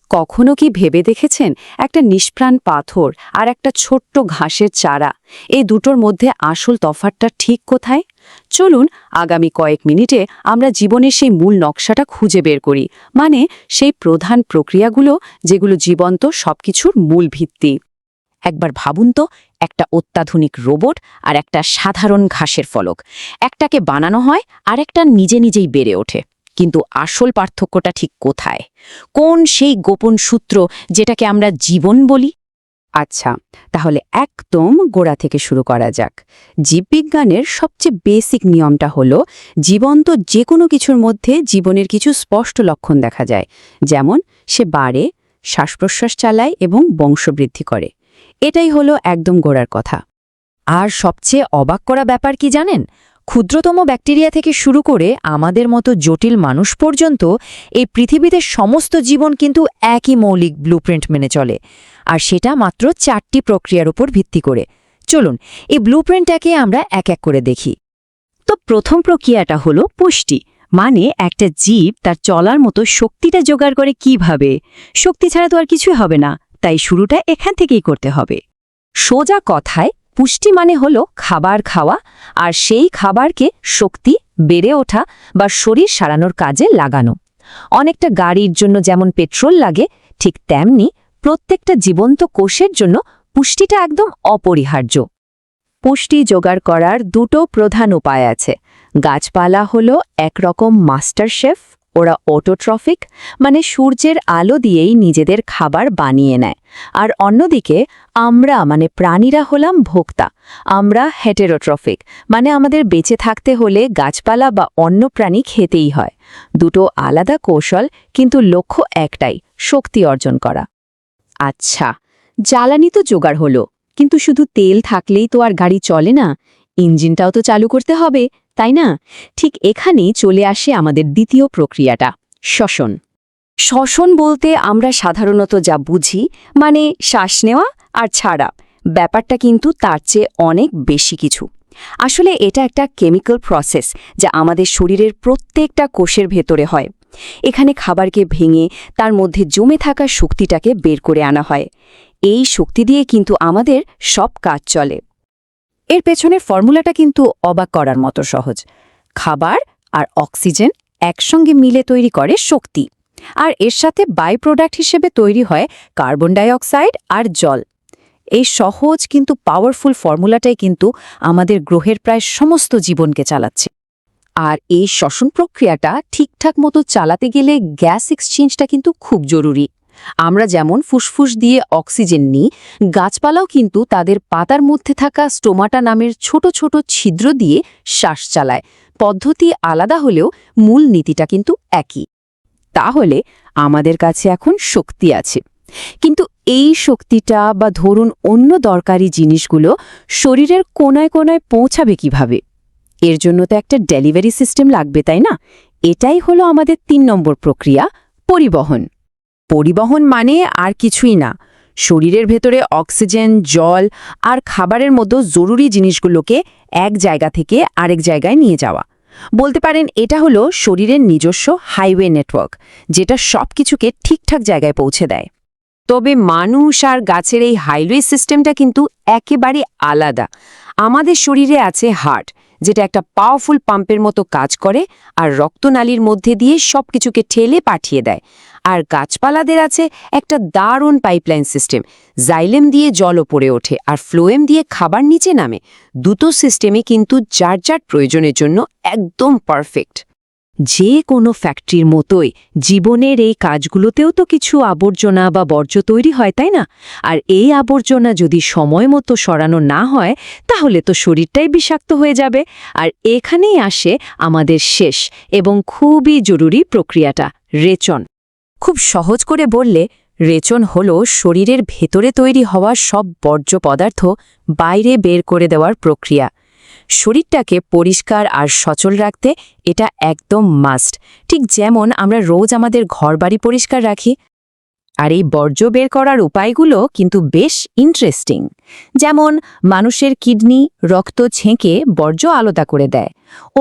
কখনো কি ভেবে দেখেছেন একটা নিষ্প্রাণ পাথর আর একটা ছোট্ট ঘাসের চারা এই দুটোর মধ্যে আসল তফাৎটা ঠিক কোথায়? চলুন আগামী কয়েক মিনিটে আমরা জীবনের সেই মূল নকশাটা খুঁজে বের করি, মানে সেই প্রধান প্রক্রিয়াগুলো যেগুলো জীবন্ত সবকিছুর মূল ভিত্তি। একবার ভাবুন তো, একটা অত্যাধুনিক রোবট আর একটা সাধারণ ঘাসের ফলক, একটাকে বানানো হয় আর একটা নিজে নিজেই বেড়ে ওঠে। কিন্তু আসল পার্থক্যটা ঠিক কোথায়? কোন সেই গোপন সূত্র যেটাকে আমরা জীবন বলি? আচ্ছা, তাহলে একদম গোড়া থেকে শুরু করা যাক। জীববিজ্ঞানের সবচেয়ে বেসিক নিয়মটা হলো, জীবন্ত যে কোনো কিছুর মধ্যে জীবনের কিছু স্পষ্ট লক্ষণ দেখা যায়। যেমন সে বাড়ে, শ্বাস-প্রশ্বাস চালায় এবং বংশবৃদ্ধি করে। এটাই হলো একদম গোড়ার কথা। আর সবচেয়ে অবাক করা ব্যাপার কি জানেন? ক্ষুদ্রতম ব্যাকটেরিয়া থেকে শুরু করে আমাদের মতো জটিল মানুষ পর্যন্ত এই পৃথিবীতে সমস্ত জীবন কিন্তু একই মৌলিক ব্লুপ্রিন্ট মেনে চলে, আর সেটা মাত্র 4টি প্রক্রিয়ার উপর ভিত্তি করে। চলুন এই ব্লুপ্রিন্টটাকে আমরা এক এক করে দেখি। তো প্রথম প্রক্রিয়াটা হলো পুষ্টি, মানে একটা জীব তার চলার মতো শক্তিটা জোগাড় করে কিভাবে। শক্তি ছাড়া তো আর কিছুই হবে না, তাই শুরুটা এখান থেকেই করতে হবে। সোজা কথায় পুষ্টি মানে হলো খাবার খাওয়া, আর সেই খাবারকে শক্তি, বেড়ে ওঠা বা শরীর সারানোর কাজে লাগানো। অনেকটা গাড়ির জন্য যেমন পেট্রোল লাগে, ঠিক তেমনি প্রত্যেকটা জীবন্ত কোষের জন্য পুষ্টিটা একদম অপরিহার্য। পুষ্টি জোগাড় করার দুটো প্রধান উপায় আছে। গাছপালা হলো একরকম মাস্টার শেফ, ওরা অটোট্রফিক, মানে সূর্যের আলো দিয়েই নিজেদের খাবার বানিয়ে নেয়। আর অন্যদিকে আমরা মানে প্রাণীরা হলাম ভোক্তা। আমরা হেটেরোট্রফিক, মানে আমাদের বেঁচে থাকতে হলে গাছপালা বা অন্য প্রাণী খেতেই হয়। দুটো আলাদা কৌশল, কিন্তু লক্ষ্য একটাই, শক্তি অর্জন করা। আচ্ছা, জ্বালানি তো জোগাড় হলো, কিন্তু শুধু তেল থাকলেই তো আর গাড়ি চলে না। ইঞ্জিনটাও তো চালু করতে হবে, তাই না? ঠিক এখানেই চলে আসে আমাদের দ্বিতীয় প্রক্রিয়াটা, শ্বসন। শ্বসন বলতে আমরা সাধারণত যা বুঝি, মানে শ্বাস নেওয়া আর ছাড়া, ব্যাপারটা কিন্তু তার চেয়ে অনেক বেশি কিছু। আসলে এটা একটা কেমিক্যাল প্রসেস যা আমাদের শরীরের প্রত্যেকটা কোষের ভেতরে হয়। এখানে খাবারকে ভেঙে তার মধ্যে জমে থাকা শক্তিটাকে বের করে আনা হয়। এই শক্তি দিয়ে কিন্তু আমাদের সব কাজ চলে। এর পেছনের ফর্মুলাটা কিন্তু অবাক করার মতো সহজ। খাবার আর অক্সিজেন একসঙ্গে মিলে তৈরি করে শক্তি, আর এর সাথে বাই প্রোডাক্ট হিসেবে তৈরি হয় কার্বন ডাই অক্সাইড আর জল। এই সহজ কিন্তু পাওয়ারফুল ফর্মুলাটাই কিন্তু আমাদের গ্রহের প্রায় সমস্ত জীবনকে চালাচ্ছে। আর এই শ্বসন প্রক্রিয়াটা ঠিকঠাক মতো চালাতে গেলে গ্যাস এক্সচেঞ্জটা কিন্তু খুব জরুরি। আমরা যেমন ফুসফুস দিয়ে অক্সিজেন নিই, গাছপালাও কিন্তু তাদের পাতার মধ্যে থাকা স্টোমাটা নামের ছোট ছোট ছিদ্র দিয়ে শ্বাস চালায়। পদ্ধতি আলাদা হলেও মূল নীতিটা কিন্তু একই। তাহলে আমাদের কাছে এখন শক্তি আছে, কিন্তু এই শক্তিটা বা ধরুন অন্য দরকারি জিনিসগুলো শরীরের কোনায় কোনায় পৌঁছাবে কিভাবে? এর জন্য তো একটা ডেলিভারি সিস্টেম লাগবে, তাই না? এটাই হলো আমাদের 3 নম্বর প্রক্রিয়া, পরিবহন। পরিবহন মানে আর কিছুই না, শরীরের ভেতরে অক্সিজেন, জল আর খাবারের মতো জরুরি জিনিসগুলোকে এক জায়গা থেকে আরেক জায়গায় নিয়ে যাওয়া। বলতে পারেন এটা হলো শরীরের নিজস্ব হাইওয়ে নেটওয়ার্ক, যেটা সবকিছুকে ঠিকঠাক জায়গায় পৌঁছে দেয়। তবে মানুষ আর গাছের এই হাইওয়ে সিস্টেমটা কিন্তু একেবারে আলাদা। আমাদের শরীরে আছে হার্ট, যেটা একটা পাওয়ারফুল পাম্পের মতো কাজ করে আর রক্তনালীর মধ্যে দিয়ে সবকিছুকে ঠেলে পাঠিয়ে দেয়। আর গাছপালাদের আছে একটা দারুণ পাইপলাইন সিস্টেম, জাইলেম দিয়ে জল ওপরে ওঠে আর ফ্লোয়েম দিয়ে খাবার নিচে নামে। দুটো সিস্টেমই কিন্তু যার যার প্রয়োজনের জন্য একদম পারফেক্ট। যে কোনো ফ্যাক্টরির মতোই জীবনের এই কাজগুলোতেও তো কিছু আবর্জনা বা বর্জ্য তৈরি হয়, তাই না? আর এই আবর্জনা যদি সময় মতো সরানো না হয়, তাহলে তো শরীরটাই বিষাক্ত হয়ে যাবে। আর এখানেই আসে আমাদের শেষ এবং খুবই জরুরি প্রক্রিয়াটা, রেচন। খুব সহজ করে বললে, রেচন হলো শরীরের ভেতরে তৈরি হওয়া সব বর্জ্য পদার্থ বাইরে বের করে দেওয়ার প্রক্রিয়া। শরীরটাকে পরিষ্কার আর সচল রাখতে এটা একদম মাস্ট, ঠিক যেমন আমরা রোজ আমাদের ঘরবাড়ি পরিষ্কার রাখি। আর এই বর্জ্য বের করার উপায়গুলো কিন্তু বেশ ইন্টারেস্টিং। যেমন মানুষের কিডনি রক্ত ছেঁকে বর্জ্য আলাদা করে দেয়।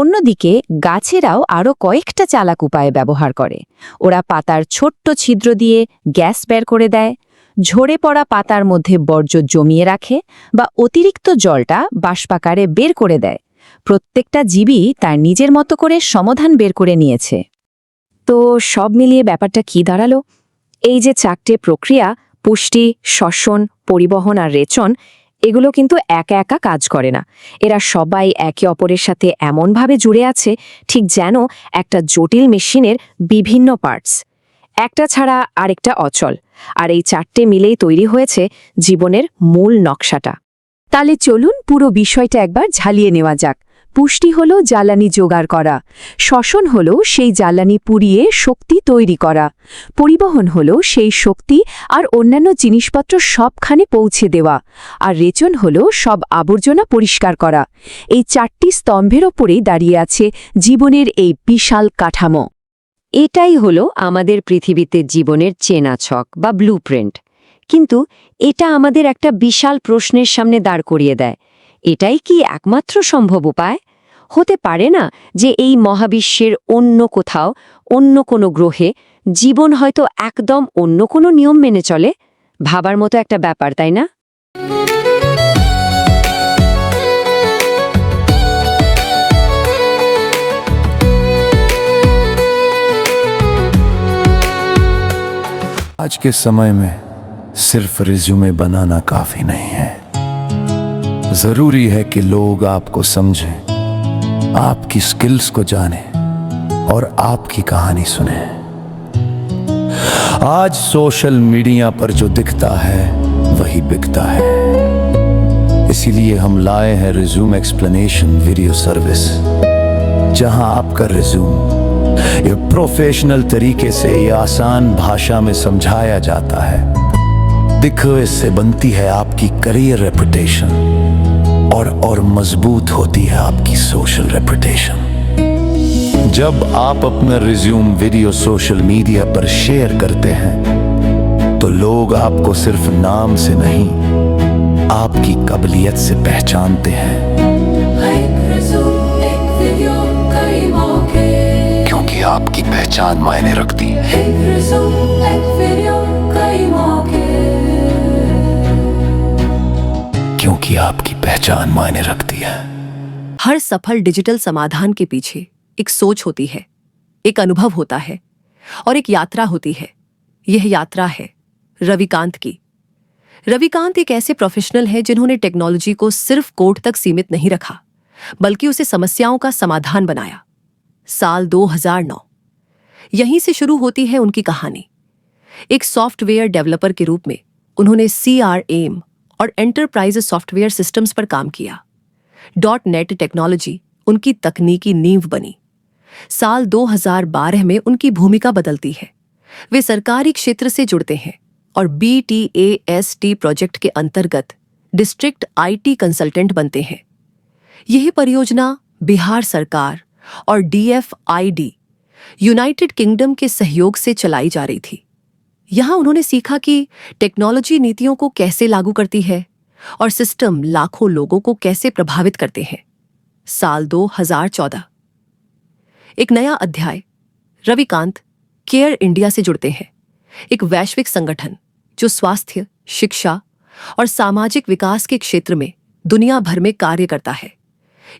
অন্যদিকে গাছেরাও আরও কয়েকটা চালাক উপায় ব্যবহার করে। ওরা পাতার ছোট্ট ছিদ্র দিয়ে গ্যাস বের করে দেয়, ঝরে পড়া পাতার মধ্যে বর্জ্য জমিয়ে রাখে বা অতিরিক্ত জলটা বাষ্পাকারে বের করে দেয়। প্রত্যেকটা জীবই তার নিজের মতো করে সমাধান বের করে নিয়েছে। তো সব মিলিয়ে ব্যাপারটা কি দাঁড়ালো? এই যে 4টে প্রক্রিয়া, পুষ্টি, শ্বসন, পরিবহন আর রেচন, এগুলো কিন্তু একা একা কাজ করে না। এরা সবাই একে অপরের সাথে এমনভাবে জুড়ে আছে, ঠিক যেন একটা জটিল মেশিনের বিভিন্ন পার্টস, একটা ছাড়া আরেকটা অচল। আর এই 4টে মিলেই তৈরি হয়েছে জীবনের মূল নকশাটা। তাহলে চলুন পুরো বিষয়টা একবার ঝালিয়ে নেওয়া যাক। পুষ্টি হলো জ্বালানি জোগাড় করা, শ্বসন হলো সেই জ্বালানি পুড়িয়ে শক্তি তৈরি করা, পরিবহন হলো সেই শক্তি আর অন্যান্য জিনিসপত্র সবখানে পৌঁছে দেওয়া, আর রেচন হলো সব আবর্জনা পরিষ্কার করা। এই 4টি স্তম্ভের ওপরেই দাঁড়িয়ে আছে জীবনের এই বিশাল কাঠামো। এটাই হলো আমাদের পৃথিবীতে জীবনের চেনা ছক বা ব্লুপ্রিন্ট। কিন্তু এটা আমাদের একটা বিশাল প্রশ্নের সামনে দাঁড় করিয়ে দেয়। এটাই কি একমাত্র সম্ভব উপায়? হতে পারে না যে এই মহাবিশ্বের অন্য কোথাও, অন্য কোনো গ্রহে জীবন হয়তো একদম অন্য কোনো নিয়ম মেনে চলে? ভাবার মতো একটা ব্যাপার, তাই না? आज के समय में सिर्फ रिज्यूमे बनाना काफी नहीं है। जरूरी है कि लोग आपको समझें, आपकी स्किल्स को जानें और आपकी कहानी सुने। आज सोशल मीडिया पर जो दिखता है वही बिकता है। इसीलिए हम लाए हैं रिज्यूम एक्सप्लेनेशन वीडियो सर्विस, जहां आपका रिज्यूम ये प्रोफेशनल तरीके से ये आसान भाषा में समझाया जाता है। दिखो, इससे बनती है आपकी करियर रेपुटेशन और मजबूत होती है आपकी सोशल रेपुटेशन। जब आप अपना रिज्यूम वीडियो सोशल मीडिया पर शेयर करते हैं तो लोग आपको सिर्फ नाम से नहीं, आपकी काबिलियत से पहचानते हैं। क्योंकि आपकी पहचान मायने रखती है। क्योंकि आपकी पहचान मायने रखती है। हर सफल डिजिटल समाधान के पीछे एक सोच होती है, एक अनुभव होता है और एक यात्रा होती है। यह यात्रा है रविकांत की। रविकांत एक ऐसे प्रोफेशनल हैं जिन्होंने टेक्नोलॉजी को सिर्फ कोड तक सीमित नहीं रखा, बल्कि उसे समस्याओं का समाधान बनाया। साल 2009, यहीं से शुरू होती है उनकी कहानी। एक सॉफ्टवेयर डेवलपर के रूप में उन्होंने CRM और एंटरप्राइज सॉफ्टवेयर सिस्टम्स पर काम किया। .NET टेक्नोलॉजी उनकी तकनीकी नींव बनी। साल 2012 में उनकी भूमिका बदलती है। वे सरकारी क्षेत्र से जुड़ते हैं और BTAST प्रोजेक्ट के अंतर्गत डिस्ट्रिक्ट IT कंसल्टेंट बनते हैं। यह परियोजना बिहार सरकार और DFID यूनाइटेड किंगडम के सहयोग से चलाई जा रही थी। यहां उन्होंने सीखा कि टेक्नोलॉजी नीतियों को कैसे लागू करती है और सिस्टम लाखों लोगों को कैसे प्रभावित करते हैं। साल 2014, एक नया अध्याय। रविकांत केयर इंडिया से जुड़ते हैं, एक वैश्विक संगठन जो स्वास्थ्य, शिक्षा और सामाजिक विकास के क्षेत्र में दुनिया भर में कार्य करता है।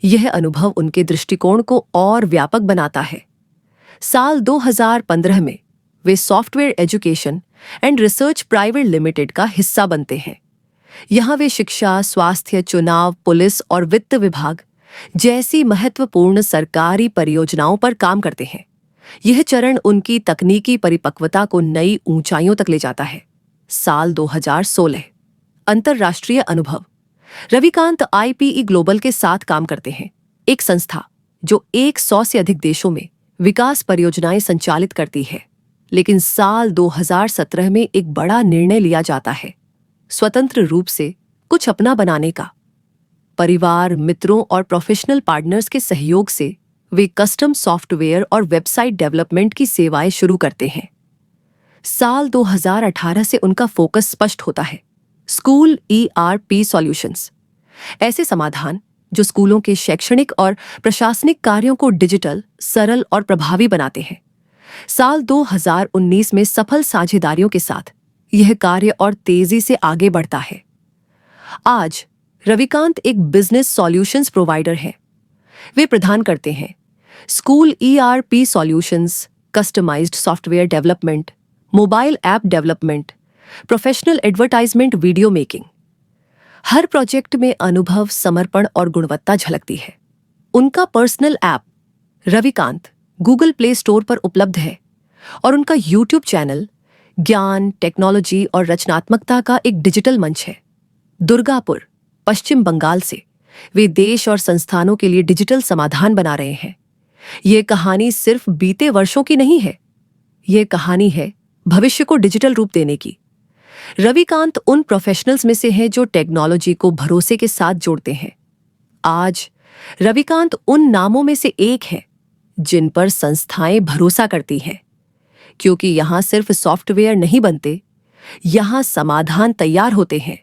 यह अनुभव उनके दृष्टिकोण को और व्यापक बनाता है। साल 2015 में वे software education and research private limited का हिस्सा बनते हैं। यहां वे शिक्षा, स्वास्थ्य, चुनाव, पुलिस और वित्त विभाग जैसी महत्वपूर्ण सरकारी परियोजनाओं पर काम करते हैं। यह चरण उनकी तकनीकी परिपक्वता को नई ऊंचाइयों तक ले जाता है। साल 2016, अंतर्राष्ट्रीय अनुभव। रविकांत IPE ग्लोबल के साथ काम करते हैं, एक संस्था जो 100 से अधिक देशों में विकास परियोजनाएं संचालित करती है। लेकिन साल 2017 में एक बड़ा निर्णय लिया जाता है, स्वतंत्र रूप से कुछ अपना बनाने का। परिवार, मित्रों और प्रोफेशनल पार्टनर्स के सहयोग से वे कस्टम सॉफ्टवेयर और वेबसाइट डेवलपमेंट की सेवाएं शुरू करते हैं। साल 2018 से उनका फोकस स्पष्ट होता है। स्कूल ERP सॉल्यूशंस, ऐसे समाधान जो स्कूलों के शैक्षणिक और प्रशासनिक कार्यों को डिजिटल, सरल और प्रभावी बनाते हैं। साल 2019 में सफल साझेदारियों के साथ यह कार्य और तेजी से आगे बढ़ता है। आज रविकांत एक बिजनेस सॉल्यूशंस प्रोवाइडर हैं। वे प्रदान करते हैं school ERP solutions, customised software development, mobile app development, professional advertisement, video making. हर प्रोजेक्ट में अनुभव, समर्पण और गुणवत्ता झलकती है। उनका personal app Ravikant Google play store पर उपलब्ध है और उनका YouTube चैनल ज्ञान, टेक्नोलॉजी और रचनात्मकता का एक डिजिटल मंच है। दुर्गापुर, पश्चिम बंगाल से वे देश और संस्थानों के लिए डिजिटल समाधान बना रहे हैं। ये कहानी सिर्फ बीते वर्षों की नहीं है, ये कहानी है भविष्य को डिजिटल रूप देने की। रविकांत उन प्रोफेशनल्स में से हैं जो टेक्नोलॉजी को भरोसे के साथ जोड़ते हैं। आज रविकांत उन नामों में से एक है जिन पर संस्थाएं भरोसा करती हैं, क्योंकि यहां सिर्फ सॉफ्टवेयर नहीं बनते, यहां समाधान तैयार होते हैं